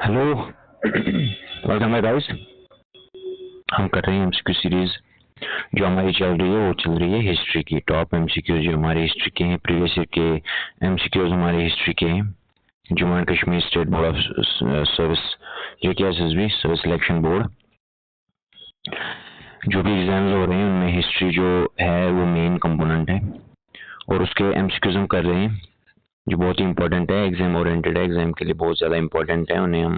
Hello welcome है guys. हम कर रहे हैं एमसीक्यू सीरीज जो हमारी चल रही है, वो चल रही है हिस्ट्री की। टॉप एमसीक्यू जो हमारे हिस्ट्री के हैं, प्रीवियस ईयर के एमसीक्यूज हमारे हिस्ट्री के हैं। Jammu and Kashmir state board of service जो कि एसएसबी सर्विस सिलेक्शन बोर्ड, जो भी एग्जाम्स हो रहे हैं उनमें हिस्ट्री जो है वो मेन कंपोनेंट है और उसके एमसीक्यूज हम कर रहे हैं जो बहुत ही इंपॉर्टेंट है, एग्जाम ओरिएंटेड है, एग्जाम के लिए बहुत ज़्यादा इंपॉर्टेंट है। उन्हें हम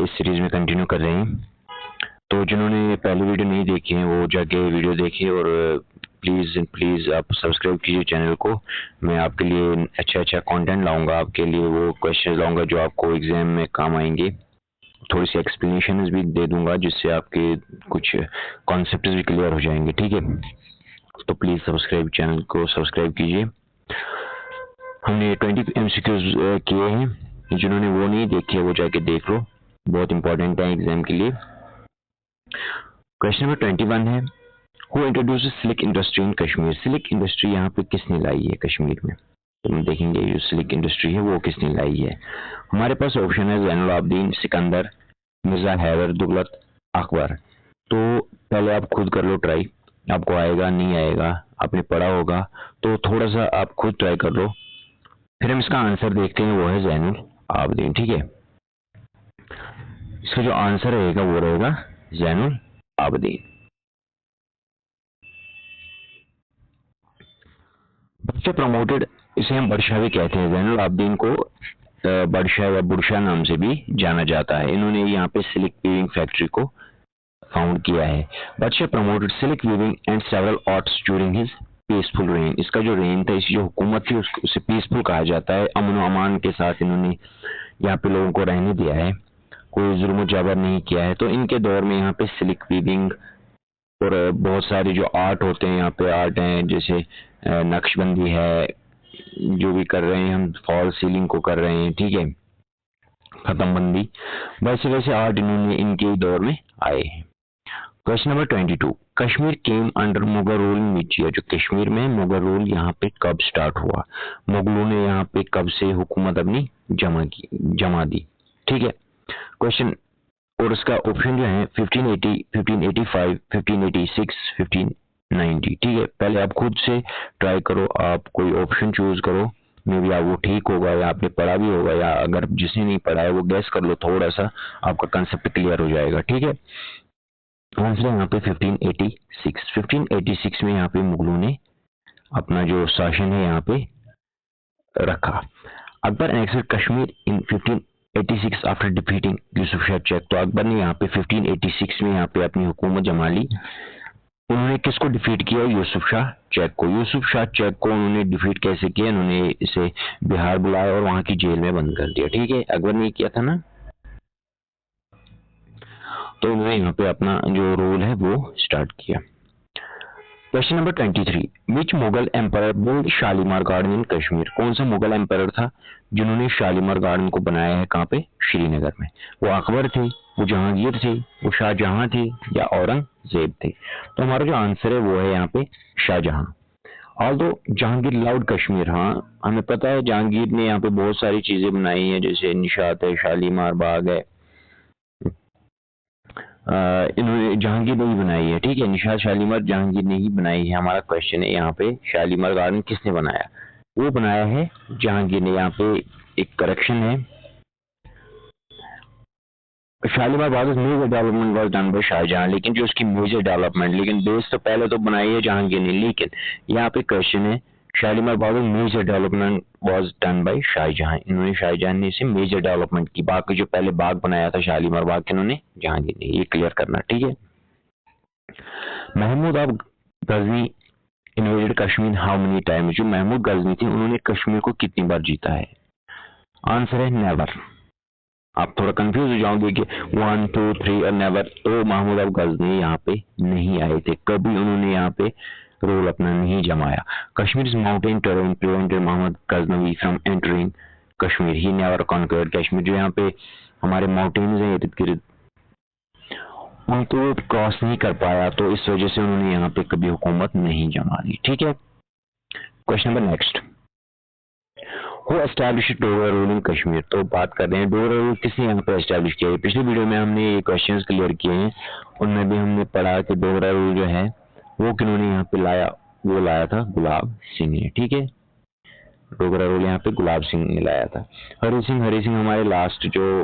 इस सीरीज में कंटिन्यू कर रहे हैं। तो जिन्होंने पहली वीडियो नहीं देखी है वो जाके वीडियो देखिए और प्लीज़ आप सब्सक्राइब कीजिए चैनल को। मैं आपके लिए अच्छा कंटेंट लाऊंगा, आपके लिए वो क्वेश्चन लाऊंगा जो आपको एग्जाम में काम आएंगे। थोड़ी सी एक्सप्लेनेशन भी दे दूंगा जिससे आपके कुछ कॉन्सेप्ट भी क्लियर हो जाएंगे, ठीक है। तो प्लीज़ सब्सक्राइब चैनल को सब्सक्राइब कीजिए। हमने 20 एमसीक्यूज किए हैं, जिन्होंने वो नहीं देखे वो जाके देख लो, बहुत इंपॉर्टेंट है एग्जाम के लिए। क्वेश्चन नंबर 21 है, who introduces silk industry in Kashmir. Silk industry यहाँ पे किसने लाई है कश्मीर में, तो हम देखेंगे ये सिल्क इंडस्ट्री है वो किसने लाई है। हमारे पास ऑप्शन है ज़ैनुल आबदीन, सिकंदर, मिर्जा हैदर, तुगलक, अकबर। तो पहले आप खुद कर लो ट्राई, आपको आएगा नहीं आएगा, आपने पढ़ा होगा तो थोड़ा सा आप खुद ट्राई कर लो। फिर हम इसका आंसर देखते हैं, वो है ज़ैनुल आबदीन, ठीक है। इसका जो आंसर रहेगा वो रहेगा ज़ैनुल आबदीन। बच्चे प्रमोटेड, इसे हम बडशाह भी कहते हैं। ज़ैनुल आबदीन को बडशाह या बुरशाह नाम से भी जाना जाता है। इन्होंने यहाँ पे सिल्क वीविंग फैक्ट्री को फाउंड किया है। Badshah promoted silk weaving and several arts during his peaceful rain. इसका जो रेन था, इसकी जो हुकूमत थी उसे पीसफुल कहा जाता है। अमन अमान के साथ इन्होंने यहाँ पे लोगों को रहने दिया है, कोई जुल्म जबर नहीं किया है। तो इनके दौर में यहाँ पे सिल्क वीविंग और बहुत सारे जो आर्ट होते हैं यहाँ पे आर्ट हैं, जैसे नक्शबंदी है, जो भी कर रहे हैं हम, फॉल सीलिंग को कर रहे हैं, ठीक है, खत्म बंदी, वैसे वैसे आर्ट इन्होंने इनके दौर में आए हैं। Question number 22, Kashmir came under Mughal rule in which year. जो कश्मीर में मुगल रूल यहाँ पे कब स्टार्ट हुआ, मुगलों ने यहाँ पे कब से हुकूमत अपनी जमा दी, ठीक है। क्वेश्चन और इसका ऑप्शन जो है 1580, 1585, 1586, 1590, ठीक है। पहले आप खुद से ट्राई करो, आप कोई ऑप्शन चूज करो, मे बी आप वो ठीक होगा या आपने पढ़ा भी होगा, या अगर जिसने नहीं पढ़ा है वो गैस कर लो, थोड़ा सा आपका कंसेप्ट क्लियर हो जाएगा, ठीक है। आंसर यहाँ पे 1586। 1586 में यहाँ पे मुगलों ने अपना जो शासन है यहाँ पे रखा। Akbar annexed Kashmir in 1586 after defeating Yusuf Shah Chak. तो अकबर ने यहाँ पे 1586 में यहाँ पे अपनी हुकूमत जमा ली। उन्होंने किसको डिफीट किया, यूसुफ शाह चेक को। यूसुफ शाह चेक को उन्होंने डिफीट कैसे किया, उन्होंने इसे बिहार बुलाया और वहां की जेल में बंद कर दिया, ठीक है। अकबर ने किया था ना, तो उन्होंने यहाँ पे अपना जो रोल है वो स्टार्ट किया। Question number 23, which Mughal empire build Shalimar garden in Kashmir. कौन सा मुगल एम्पायर था जिन्होंने शालीमार गार्डन को बनाया है, कहाँ पे, श्रीनगर में। वो अकबर थे, वो जहांगीर थे, वो शाहजहां थे या औरंगजेब थे। तो हमारा जो आंसर है वो है यहाँ पे शाहजहां। ऑल्दो जहांगीर लव्ड कश्मीर, हाँ हमें पता है जहांगीर ने यहाँ पे बहुत सारी चीजें बनाई हैं, जैसे निशात है, शालीमार बाग है, इन्होंने जहांगीर ने ही बनाई है, ठीक है। निशात शालीमार जहांगीर ने ही बनाई है। हमारा क्वेश्चन है यहाँ पे शालीमार गार्डन किसने बनाया, वो बनाया है जहांगीर ने। यहाँ पे एक करेक्शन है, Shalimar Bagh major development was done by Shahjahan, लेकिन जो उसकी मेजर डेवलपमेंट, लेकिन बेस तो पहले तो बनाई है जहांगीर ने, लेकिन यहाँ पे क्वेश्चन है Shalimar Bagh major development was done by Shahjahan. इन्होंने शाहजहां ने इसे मेजर डेवलपमेंट की, बाकी जो पहले बाग बनाया था शालीमार बाग के इन्होंने जहांगीर ने, ये क्लियर करना, ठीक है। Mahmud of Ghazni invaded Kashmir how many times. जो महमूद गजनी थे उन्होंने कश्मीर को कितनी बार जीता है, आंसर है नेवर। आप थोड़ा कंफ्यूज हो जाओगे कि 1, 2, 3 और नेवर। तो महमूद ऑफ गजनी यहाँ पे नहीं आए थे, कभी उन्होंने यहाँ पे रोल अपना नहीं जमाया। Kashmir is mountain terrain prevented Mohammad Ghaznavi from entering Kashmir, he never conquered Kashmir. जो यहाँ पे हमारे माउंटेन्स हैं इर्द गिर्द, उनको क्रॉस नहीं कर पाया, तो इस वजह से उन्होंने यहाँ पे कभी हुकूमत नहीं जमा ली, ठीक है। Question number next, who establish Dogra rule in Kashmir. तो बात कर रहे हैं डोगरा रूल किसने यहाँ पे एस्टैब्लिश किया है। पिछली वीडियो में हमने ये क्वेश्चंस क्लियर किए हैं, उनमें भी हमने पढ़ा कि डोगरा रूल जो है वो किन्होंने यहाँ पे लाया, वो लाया था गुलाब सिंह ने। ठीक है, डोगरा रूल यहाँ पे गुलाब सिंह ने लाया था। हरि सिंह हमारे लास्ट जो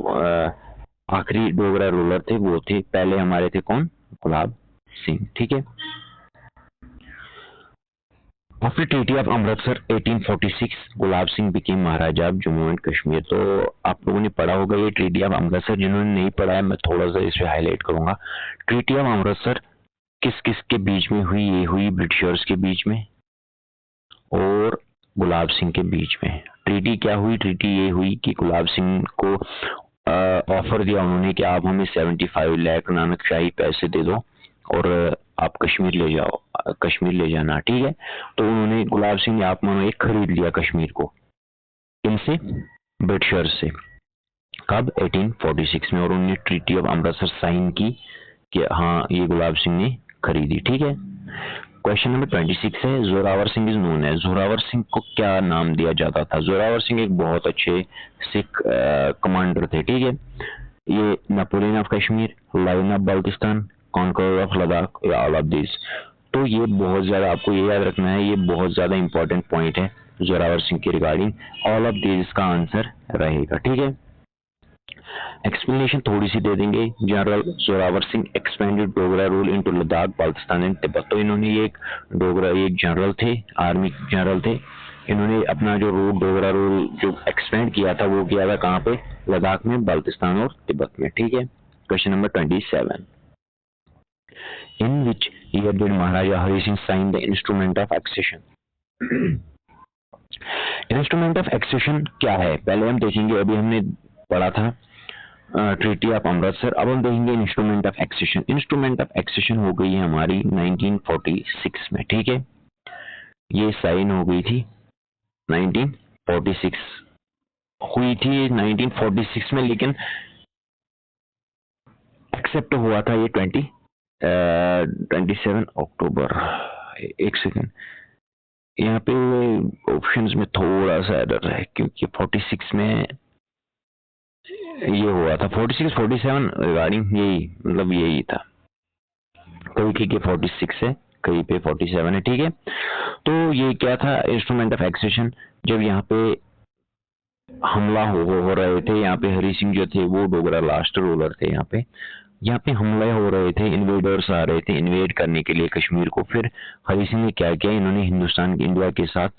आखिरी डोगरा रूलर थे वो थे, पहले हमारे थे कौन, गुलाब सिंह। ठीक है, after treaty of Amritsar 1846 Gulab Singh became Maharaja of Jammu and Kashmir. तो आप लोगों ने पढ़ा होगा ये ट्रीटी ऑफ अमृतसर, जिन्होंने नहीं पढ़ा है मैं थोड़ा सा इस पे हाईलाइट करूंगा। ट्रीटी ऑफ अमृतसर किस किस के बीच में हुई, ये हुई ब्रिटिशर्स के बीच में और गुलाब सिंह के बीच में। ट्रीटी क्या हुई, ट्रीटी ये हुई कि गुलाब सिंह को ऑफर दिया उन्होंने कि आप हमें 75 लाख नानक शाही पैसे दे दो और आप कश्मीर ले जाओ, कश्मीर ले जाना। ठीक है, तो उन्होंने गुलाब सिंह ने आप मानो एक खरीद लिया कश्मीर को, इनसे, ब्रिटिशर्स से। कब, 1846 में, और उन्होंने ट्रीटी ऑफ अमृतसर साइन की कि हाँ ये गुलाब सिंह ने खरीदी। ठीक है, क्वेश्चन नंबर 26 है, जोरावर सिंह इज नोन है। जोरावर सिंह को क्या नाम दिया जाता था। जोरावर सिंह एक बहुत अच्छे सिख कमांडर थे। ठीक है, ये Napoleon of Kashmir, line of Baltistan, conqueror of Ladakh, या ऑल ऑफ दिस। तो ये बहुत ज्यादा आपको ये याद रखना है, ये बहुत ज्यादा इंपॉर्टेंट पॉइंट है जोरावर सिंह के रिगार्डिंग। ऑल ऑफ दिस का आंसर रहेगा। ठीक है, एक्सप्लेनेशन थोड़ी सी दे देंगे। General Zorawar Singh expanded Dogra rule into Ladakh, Baltistan and Tibet. तो इन्होंने ये एक डोगरा, एक जनरल थे, आर्मी जनरल थे, इन्होंने अपना जो रूल डोगरा रूल जो एक्सपेंड किया था वो किया था कहाँ पे, लद्दाख में, बाल्टिस्तान और तिब्बत में। ठीक है, question number 27, in which year did Maharaja Hari Singh sign the instrument of accession. Instrument of accession क्या है पहले हम देखेंगे, अभी हमने पढ़ा था ट्रीटी ऑफ अमृतसर, अब हम देखेंगे instrument of accession. Instrument of accession हो गई है हमारी 1946 में। ठीक है, ये साइन हो गई थी 1946 हुई थी 1946 में, लेकिन एक्सेप्ट हुआ था ये 27 अक्टूबर। एक सेकेंड, यहाँ पे ऑप्शंस में थोड़ा सा एरर है क्योंकि 46 में ये हुआ था, 46 47 रिगार्डिंग यही, मतलब यही था, कहीं कहीं 46 है, कहीं पे 47 है। ठीक है, तो ये क्या था इंस्ट्रूमेंट ऑफ एक्सेशन, जब यहाँ पे हमला हो रहे थे, यहाँ पे हरि सिंह जो थे वो डोगरा लास्ट रूलर थे, यहाँ पे हमले हो रहे थे, इन्वेडर्स आ रहे थे इन्वेड करने के लिए कश्मीर को। फिर हरि सिंह ने क्या किया, इन्होंने हिंदुस्तान की, इंडिया के साथ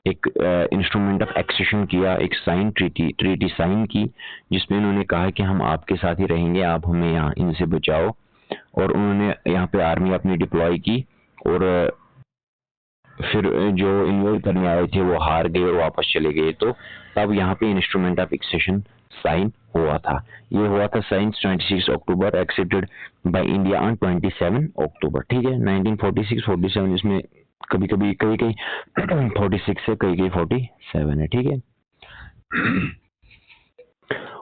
एक इंस्ट्रूमेंट ऑफ एक्सेशन किया, एक साइन ट्रीटी साइन की, जिसमें उन्होंने कहा कि हम आपके साथ ही रहेंगे, आप हमें यहाँ इनसे बचाओ। और उन्होंने यहाँ पे आर्मी अपनी डिप्लॉय की और फिर जो इन्वेड करने आए थे वो हार गए और वापस चले गए। तो तब यहाँ पे इंस्ट्रूमेंट ऑफ एक्सेशन साइन हुआ था। ये हुआ था sign 26 October, accepted by India on 27 October. ठीक है, 1946 47 इसमें कभी कभी कई 46 है, कई 47 है। ठीक है,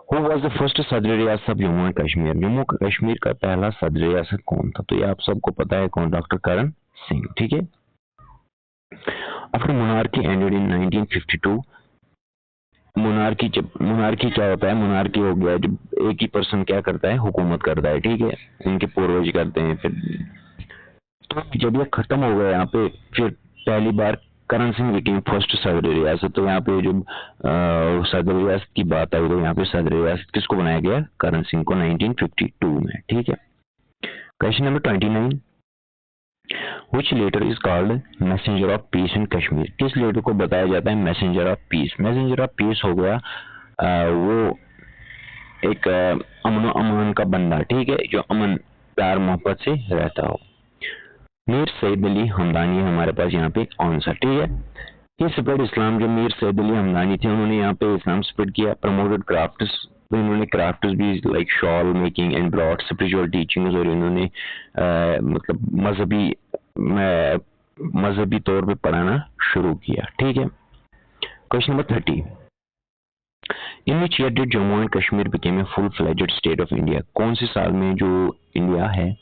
Who was the first सदर रियासत ऑफ जम्मू एंड कश्मीर। जम्मू कश्मीर का पहला सदर रियासत कौन था, तो ये आप सबको पता है कौन, डॉक्टर करण सिंह। ठीक है, after monarchy ended in 1952, monarchy क्या होता है, मोनार्की हो गया जब एक ही पर्सन क्या करता है, हुकूमत करता है। ठीक है, उनके पूर्वज करते हैं। फिर तो जब ये खत्म हो गया यहाँ पे, फिर पहली बार करण सिंह बिकेम फर्स्ट सदर रियासत। तो यहाँ पे जब सदर रियासत की बात आई तो यहाँ पे सदर रियासत किसको बनाया गया, करण सिंह को 1952 में। ठीक है, question number 29, Which letter is called messenger of peace in Kashmir. किस लेटर को बताया जाता है messenger of peace. Messenger of peace हो गया वो एक अमन अमान का बंदा। ठीक है, जो अमन प्यार मोहब्बत से रहता हो। मीर सईद अली हमदानी हमारे पास यहाँ पे आंसर। ठीक है, ये स्प्रेड इस्लाम, जो मीर सईद अली हमदानी थे उन्होंने यहाँ पे इस्लाम स्प्रेड किया। प्रमोटेड क्राफ्ट्स, इन्होंने क्राफ्ट्स भी like shawl making and broad spiritual teachings, और इन्होंने मतलब मजहबी तौर पे पढ़ाना शुरू किया। ठीक है, question number 30, in which year did Jammu and Kashmir became a full fledged state of India. कौन से साल में जो इंडिया है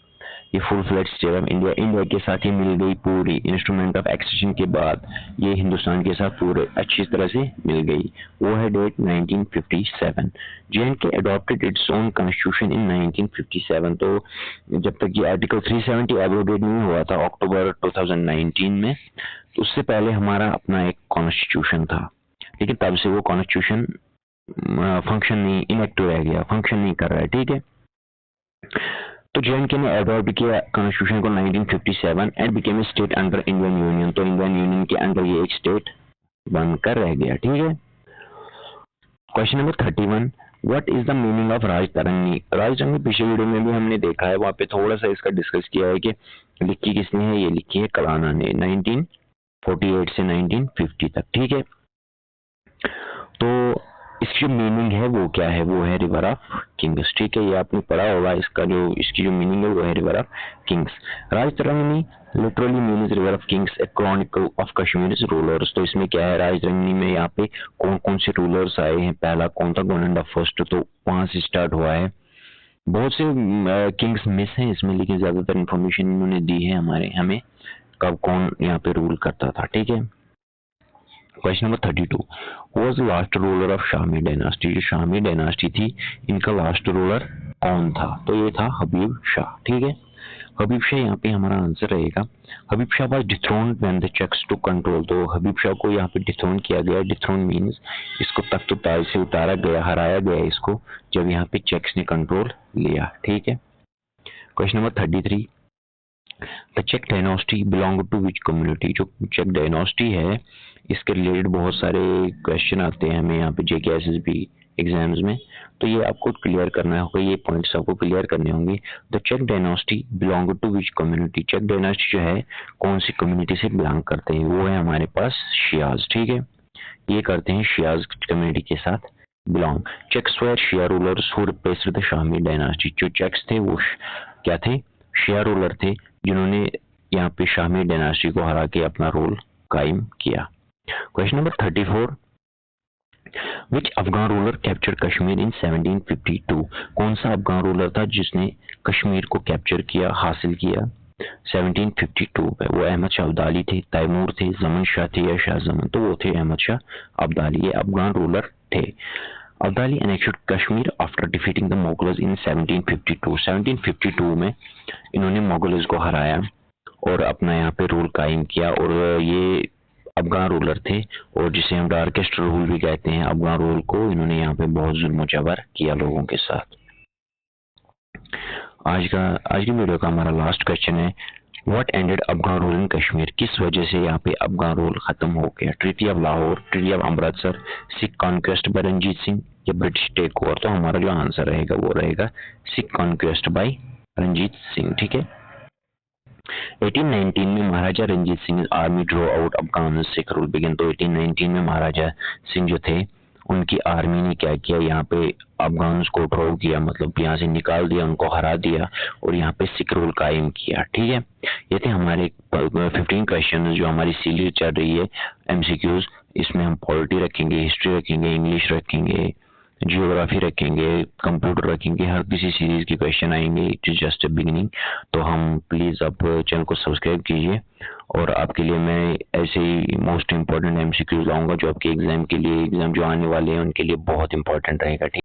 ये full fledge state of India, India के साथ ही मिल गई पूरी, इंस्ट्रूमेंट ऑफ एक्सेशन के बाद ये हिंदुस्तान के साथ पूरे अच्छी तरह से मिल गई। वो है date 1957। J&K adopted its own constitution in 1957। तो जब तक ये आर्टिकल 370 एब्रोगेट नहीं हुआ था अक्टूबर 2019 में, तो उससे पहले हमारा अपना एक कॉन्स्टिट्यूशन था, लेकिन तब से वो कॉन्स्टिट्यूशन फंक्शन नहीं, इनएक्टिव रह गया, फंक्शन नहीं कर रहा है। ठीक है, तो J&K ने अडॉप्ट किया कॉन्स्टिट्यूशन को 1957 and became a state under Indian union. तो इंडियन यूनियन के अंडर ये एक स्टेट बनकर रह गया। ठीक है, question number 31, what is the meaning of Rajatarangini. Rajatarangini पिछले वीडियो में भी हमने देखा है, वहाँ पे थोड़ा सा इसका डिस्कस किया है कि लिखी किसने है, ये लिखी है कलाना ने 1948 से 1950 तक। ठीक है, तो इसकी जो मीनिंग है वो क्या है, वो है रिवर ऑफ किंग्स। ठीक है, ये आपने पढ़ा होगा, इसकी जो मीनिंग है वो है river of Kings. Rajatarangini literally means river of Kings, A Chronicle of Kashmir rulers. तो इसमें क्या है, राजतरंगिणी में यहाँ पे कौन कौन से रूलर्स आए हैं, पहला कौन था, गोनंदा फर्स्ट, तो वहां से स्टार्ट हुआ है। बहुत से किंग्स मिस हैं इसमें, लेकिन ज्यादातर इंफॉर्मेशन इन्होंने दी है हमें कब कौन यहाँ पे रूल करता था। ठीक है, question number 32, was last ruler of Shami dynasty. जो शामी डायनास्टी थी, इनका लास्ट रूलर कौन था, तो ये था हबीब शाह। ठीक है, हबीब शाह यहाँ पे हमारा आंसर रहेगा। Habib Shah was dethroned when the Chaks to control. तो हबीब शाह को यहाँ पे डिथ्रोन किया गया। डिथ्रोन मींस इसको तख्त ताज से उतारा गया, हराया गया इसको, जब यहाँ पे चेक्स ने कंट्रोल लिया। ठीक है, question number 33, the Chak dynasty belong to which community. जो चेक डायनास्टी है, इसके रिलेटेड बहुत सारे क्वेश्चन आते हैं हमें यहाँ पे JKSSB एग्जाम्स में, तो ये आपको क्लियर करना होगा, ये पॉइंट्स आपको क्लियर करने होंगे। The Chak dynasty belong to which community. Chak dynasty जो है कौन सी कम्युनिटी से बिलोंग करते हैं, वो है हमारे पास शियाज। ठीक है, ये करते हैं शियाज कम्युनिटी के साथ belong. Chaks were Shia rulers who replaced the Shami dynasty. जो चेक्स थे वो क्या थे, शिया रूलर थे, जिन्होंने यहाँ पे शामी डायनास्टी को हरा के अपना रोल कायम किया। क्वेश्चन नंबर 34, विच अफगान रूलर कैप्चर कश्मीर इन 1752। कौन सा अफगान रूलर था जिसने कश्मीर को कैप्चर किया, हासिल किया 1752 पे। वो अहमद शाह अब्दाली थे, तैमूर थे, जमन शाह थे या शाह जमन, तो वो थे अहमद शाह अब्दाली, ये अफगान रूलर थे। Abdali annexed Kashmir after defeating the Mughals in 1752। 1752 में इन्होंने मुगल्स को हराया और अपना यहाँ पे रूल कायम किया, और ये अफगान रूलर थे, और जिसे हम डार्केस्ट रूल भी कहते हैं। अफगान रूल को इन्होंने यहाँ पे बहुत जुल्म जबर किया लोगों के साथ। आज की वीडियो का हमारा लास्ट क्वेश्चन है, what ended Afghan rule in Kashmir. किस वजह से यहाँ पे अफगान रूल खत्म हो गया। Treaty of Lahore, treaty of Amritsar, Sikh conquest by Ranjit Singh या ब्रिटिश टेक ओवर। तो हमारा जो आंसर रहेगा वो रहेगा सिख कॉन्क्वेस्ट बाय रंजीत सिंह। ठीक है, 1819 में Maharaja Ranjit Singh army draw out Afghan Sikh rule begin. तो 1819 में महाराजा सिंह जो थे, उनकी आर्मी ने क्या किया, यहाँ पे अफगान को ड्रॉ किया, मतलब यहाँ से निकाल दिया, उनको हरा दिया और यहाँ पे सिख रूल कायम किया। ठीक है, ये थे हमारे 15 क्वेश्चन जो हमारी सीरीज चल रही है MCQs। इसमें हम पॉलिटी रखेंगे, हिस्ट्री रखेंगे, इंग्लिश रखेंगे, जियोग्राफी रखेंगे, कंप्यूटर रखेंगे, हर किसी सीरीज के क्वेश्चन आएंगे। It is just a beginning. तो हम प्लीज आप चैनल को सब्सक्राइब कीजिए, और आपके लिए मैं ऐसे ही मोस्ट इंपॉर्टेंट MCQs लाऊंगा जो आपके एग्जाम के लिए, एग्जाम जो आने वाले हैं उनके लिए बहुत इंपॉर्टेंट रहेगा। ठीक।